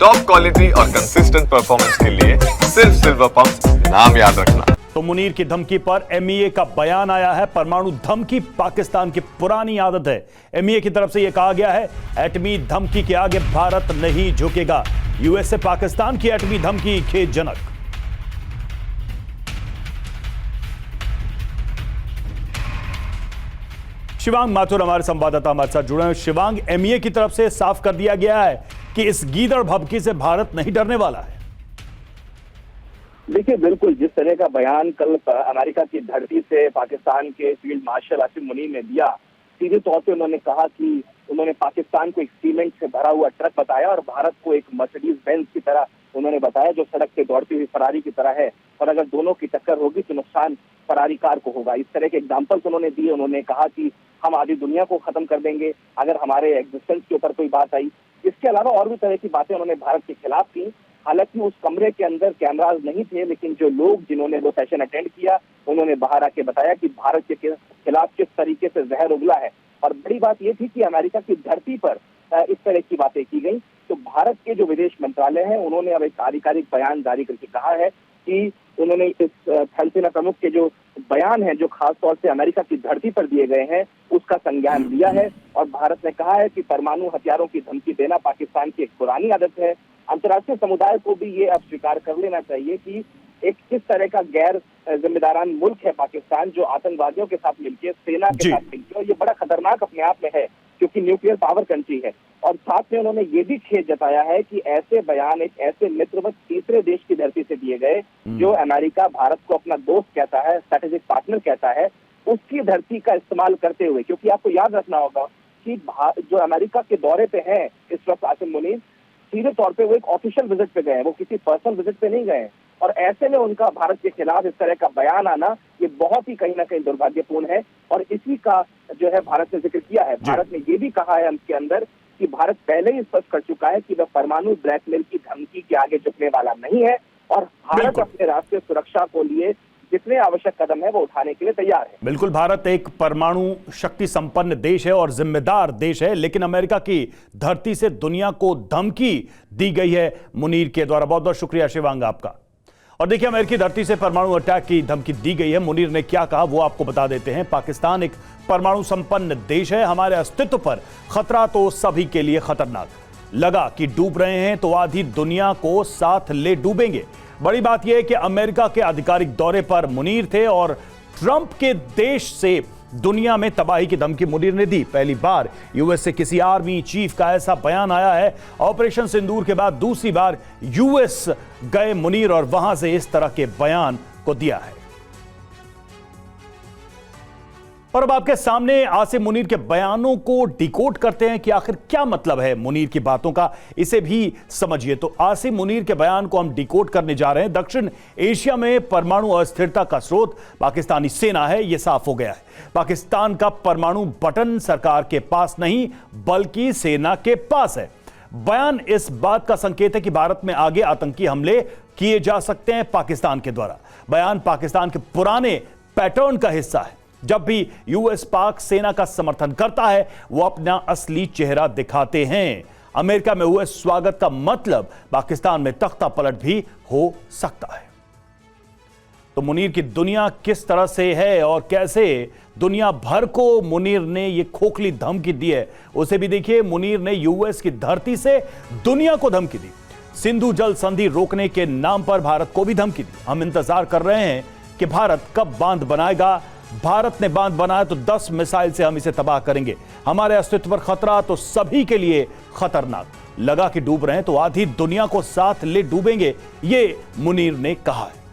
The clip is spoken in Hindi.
टॉप क्वालिटी और कंसिस्टेंट परफॉर्मेंस के लिए सिर्फ सिल्वर पंप्स, नाम याद रखना। तो मुनीर की धमकी पर एमईए का बयान आया है। परमाणु धमकी पाकिस्तान की पुरानी आदत है। एमईए की तरफ से यह कहा गया है, एटमी धमकी के आगे भारत नहीं झुकेगा। यूएस से पाकिस्तान की एटमी धमकी खेदजनक। शिवांग माथुर हमारे संवाददाता हमारे साथ जुड़े हैं। शिवांग, एमईए की तरफ से साफ कर दिया गया है कि इस गीदड़ भभकी से भारत नहीं डरने वाला है। देखिए, बिल्कुल जिस तरह का बयान कल अमेरिका की धरती से पाकिस्तान के फील्ड मार्शल आसिम मुनीर ने दिया, सीधे तौर पे उन्होंने कहा कि उन्होंने पाकिस्तान को एक सीमेंट से भरा हुआ ट्रक बताया और भारत को एक मर्सिडीज बेंज की तरह उन्होंने बताया जो सड़क पे दौड़ती हुई फरारी की तरह है, और अगर दोनों की टक्कर होगी तो नुकसान फरारी कार को होगा। इस तरह के एग्जाम्पल्स उन्होंने दिए। उन्होंने कहा कि हम आधी दुनिया को खत्म कर देंगे अगर हमारे एग्जिस्टेंस के ऊपर कोई बात आई। इसके अलावा और भी तरह की बातें उन्होंने भारत के खिलाफ की। हालांकि उस कमरे के अंदर कैमराज नहीं थे, लेकिन जो लोग जिन्होंने वो सेशन अटेंड किया उन्होंने बाहर आके बताया कि भारत के खिलाफ किस तरीके से जहर उगला है। और बड़ी बात यह थी कि अमेरिका की धरती पर इस तरह की बातें की गई। तो भारत के जो विदेश मंत्रालय है उन्होंने अब एक आधिकारिक बयान जारी करके कहा है कि उन्होंने इस थल सेना प्रमुख के जो बयान है जो खास तौर से अमेरिका की धरती पर दिए गए हैं उसका संज्ञान लिया है। और भारत ने कहा है कि परमाणु हथियारों की धमकी देना पाकिस्तान की एक पुरानी आदत है। अंतर्राष्ट्रीय समुदाय को भी ये अब स्वीकार कर लेना चाहिए कि एक किस तरह का गैर जिम्मेदारान मुल्क है पाकिस्तान, जो आतंकवादियों के साथ मिलकर, सेना के साथ मिलकर, और ये बड़ा खतरनाक अपने आप में है क्योंकि न्यूक्लियर पावर कंट्री है। और साथ में उन्होंने ये भी खेद जताया है कि ऐसे बयान एक ऐसे मित्रवत तीसरे देश की धरती से दिए गए जो अमेरिका भारत को अपना दोस्त कहता है, स्ट्रेटेजिक पार्टनर कहता है, उसकी धरती का इस्तेमाल करते हुए, क्योंकि आपको याद रखना होगा कि जो अमेरिका के दौरे पे हैं इस वक्त आसिम मुनीर, सीधे तौर पे वो एक ऑफिशियल विजिट पे गए हैं, वो किसी पर्सनल विजिट पे नहीं गए। और ऐसे में उनका भारत के खिलाफ इस तरह का बयान आना ये बहुत ही कहीं ना कहीं दुर्भाग्यपूर्ण है। और इसी का जो है भारत ने जिक्र किया है। भारत ने ये भी कहा है इसके अंदर कि भारत पहले ही स्पष्ट कर चुका है कि वह परमाणु ब्लैकमेल की धमकी के आगे झुकने वाला नहीं है और भारत अपने राष्ट्रीय सुरक्षा को लिए जितने आवश्यक कदम है वो उठाने के लिए तैयार है। बिल्कुल, भारत एक परमाणु शक्ति संपन्न देश है और जिम्मेदार देश है, लेकिन अमेरिका की धरती से दुनिया को धमकी दी गई है मुनीर के द्वारा। बहुत बहुत शुक्रिया शिवांग आपका। और देखिए, अमेरिकी धरती से परमाणु अटैक की धमकी दी गई है। मुनीर ने क्या कहा वो आपको बता देते हैं। पाकिस्तान एक परमाणु संपन्न देश है, हमारे अस्तित्व पर खतरा तो सभी के लिए खतरनाक। लगा कि डूब रहे हैं तो आधी दुनिया को साथ ले डूबेंगे। बड़ी बात यह है कि अमेरिका के आधिकारिक दौरे पर मुनीर थे और ट्रंप के देश से दुनिया में तबाही की धमकी मुनीर ने दी। पहली बार यूएस से किसी आर्मी चीफ का ऐसा बयान आया है। ऑपरेशन सिंदूर के बाद दूसरी बार यूएस गए मुनीर और वहां से इस तरह के बयान को दिया है। और अब आपके सामने आसिम मुनीर के बयानों को डिकोड करते हैं कि आखिर क्या मतलब है मुनीर की बातों का, इसे भी समझिए। तो आसिम मुनीर के बयान को हम डिकोड करने जा रहे हैं। दक्षिण एशिया में परमाणु अस्थिरता का स्रोत पाकिस्तानी सेना है, यह साफ हो गया है। पाकिस्तान का परमाणु बटन सरकार के पास नहीं बल्कि सेना के पास है। बयान इस बात का संकेत है कि भारत में आगे आतंकी हमले किए जा सकते हैं पाकिस्तान के द्वारा। बयान पाकिस्तान के पुराने पैटर्न का हिस्सा है। जब भी यूएस पाक सेना का समर्थन करता है वो अपना असली चेहरा दिखाते हैं। अमेरिका में हुए स्वागत का मतलब पाकिस्तान में तख्ता पलट भी हो सकता है। तो मुनीर की दुनिया किस तरह से है और कैसे दुनिया भर को मुनीर ने ये खोखली धमकी दी है उसे भी देखिए। मुनीर ने यूएस की धरती से दुनिया को धमकी दी। सिंधु जल संधि रोकने के नाम पर भारत को भी धमकी दी। हम इंतजार कर रहे हैं कि भारत कब बांध बनाएगा। भारत ने बांध बनाया तो 10 मिसाइल से हम इसे तबाह करेंगे। हमारे अस्तित्व पर खतरा तो सभी के लिए खतरनाक। लगा कि डूब रहे हैं तो आधी दुनिया को साथ ले डूबेंगे, ये मुनीर ने कहा है।